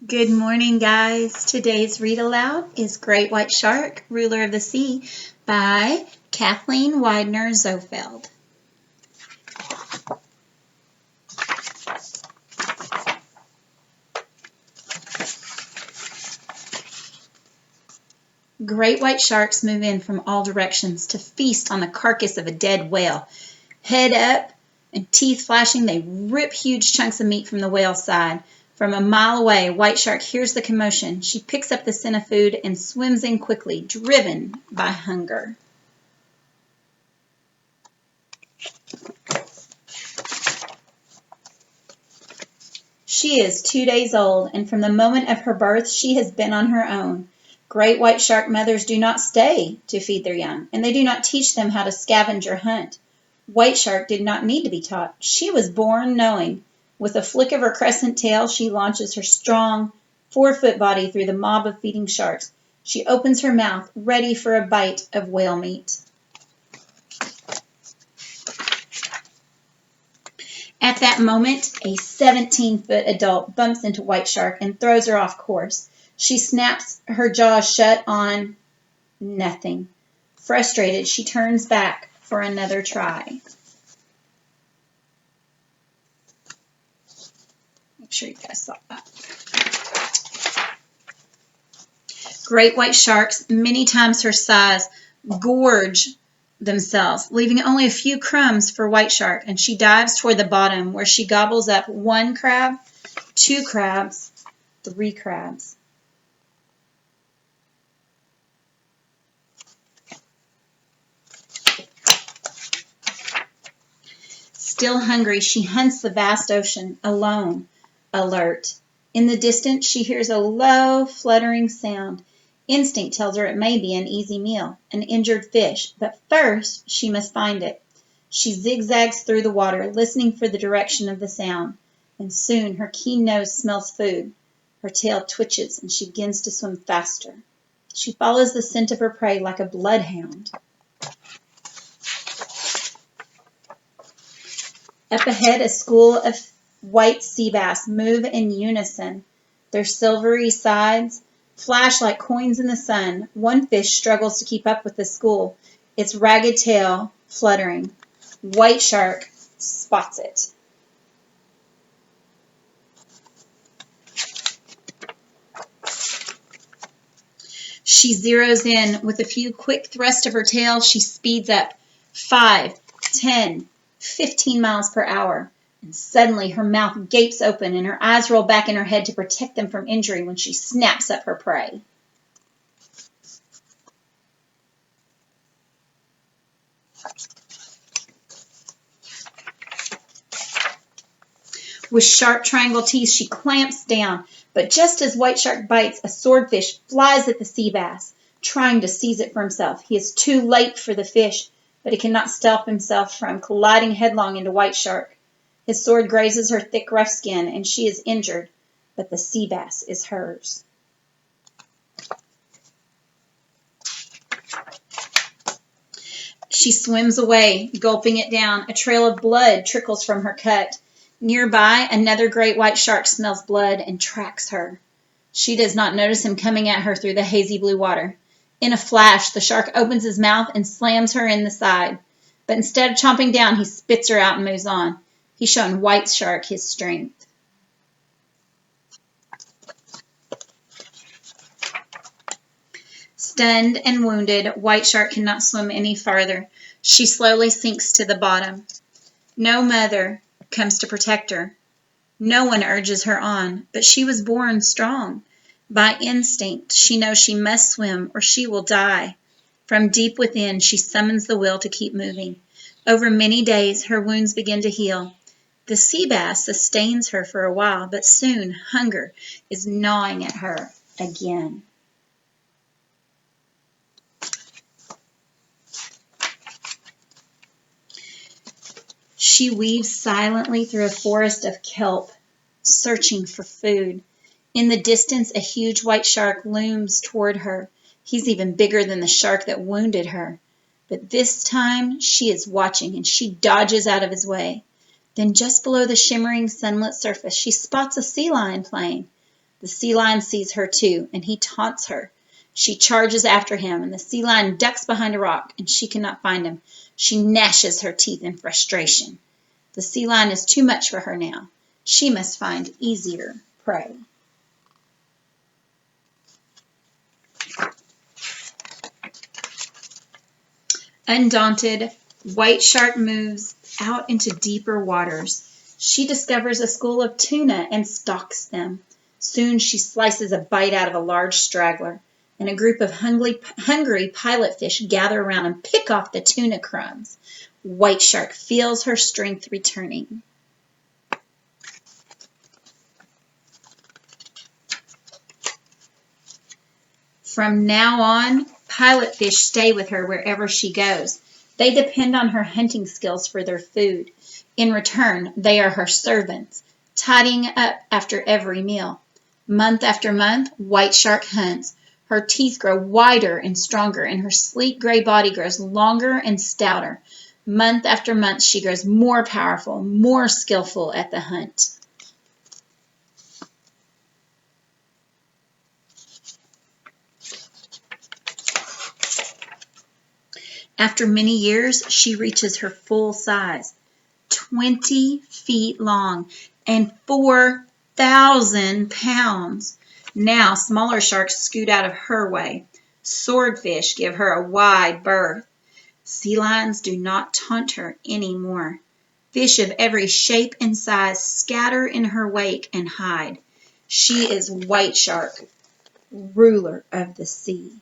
Good morning, guys. Today's read aloud is Great White Shark, Ruler of the Sea by Kathleen Weidner Zoehfeld. Great white sharks move in from all directions to feast on the carcass of a dead whale. Head up and teeth flashing, they rip huge chunks of meat from the whale's side. From a mile away, White Shark hears the commotion. She picks up the scent of food and swims in quickly, driven by hunger. She is 2 days old, and from the moment of her birth she has been on her own. Great white shark mothers do not stay to feed their young, and they do not teach them how to scavenge or hunt. White Shark did not need to be taught. She was born knowing. With a flick of her crescent tail, she launches her strong 4-foot body through the mob of feeding sharks. She opens her mouth, ready for a bite of whale meat. At that moment, a 17-foot adult bumps into White Shark and throws her off course. She snaps her jaws shut on nothing. Frustrated, she turns back for another try. Make sure you guys saw that. Great white sharks, many times her size, gorge themselves, leaving only a few crumbs for White Shark, and she dives toward the bottom where she gobbles up 1 crab, 2 crabs, 3 crabs. Still hungry, she hunts the vast ocean, alone, alert. In the distance, she hears a low, fluttering sound. Instinct tells her it may be an easy meal, an injured fish, but first she must find it. She zigzags through the water, listening for the direction of the sound, and soon her keen nose smells food. Her tail twitches, and she begins to swim faster. She follows the scent of her prey like a bloodhound. Up ahead, a school of white sea bass move in unison. Their silvery sides flash like coins in the sun. One fish struggles to keep up with the school, its ragged tail fluttering. White Shark spots it. She zeroes in. With a few quick thrusts of her tail, she speeds up 5, 10, 15 miles per hour. And suddenly her mouth gapes open and her eyes roll back in her head to protect them from injury when she snaps up her prey. With sharp triangle teeth, she clamps down, but just as White Shark bites, a swordfish flies at the sea bass, trying to seize it for himself. He is too late for the fish, but he cannot stop himself from colliding headlong into White Shark. His sword grazes her thick, rough skin, and she is injured, but the sea bass is hers. She swims away, gulping it down. A trail of blood trickles from her cut. Nearby, another great white shark smells blood and tracks her. She does not notice him coming at her through the hazy blue water. In a flash, the shark opens his mouth and slams her in the side. But instead of chomping down, he spits her out and moves on. He's shown White Shark his strength. Stunned and wounded, White Shark cannot swim any farther. She slowly sinks to the bottom. No mother comes to protect her. No one urges her on, but she was born strong. By instinct, she knows she must swim or she will die. From deep within, she summons the will to keep moving. Over many days, her wounds begin to heal. The sea bass sustains her for a while, but soon hunger is gnawing at her again. She weaves silently through a forest of kelp, searching for food. In the distance, a huge white shark looms toward her. He's even bigger than the shark that wounded her. But this time, she is watching, and she dodges out of his way. Then just below the shimmering sunlit surface, she spots a sea lion playing. The sea lion sees her too, and he taunts her. She charges after him, and the sea lion ducks behind a rock, and she cannot find him. She gnashes her teeth in frustration. The sea lion is too much for her now. She must find easier prey. Undaunted, White Shark moves out into deeper waters. She discovers a school of tuna and stalks them. Soon she slices a bite out of a large straggler, and a group of hungry pilot fish gather around and pick off the tuna crumbs. White Shark feels her strength returning. From now on, pilot fish stay with her wherever she goes. They depend on her hunting skills for their food. In return, they are her servants, tidying up after every meal. Month after month, White Shark hunts. Her teeth grow wider and stronger, and her sleek gray body grows longer and stouter. Month after month, she grows more powerful, more skillful at the hunt. After many years, she reaches her full size, 20 feet long and 4,000 pounds. Now, smaller sharks scoot out of her way. Swordfish give her a wide berth. Sea lions do not taunt her anymore. Fish of every shape and size scatter in her wake and hide. She is White Shark, ruler of the sea.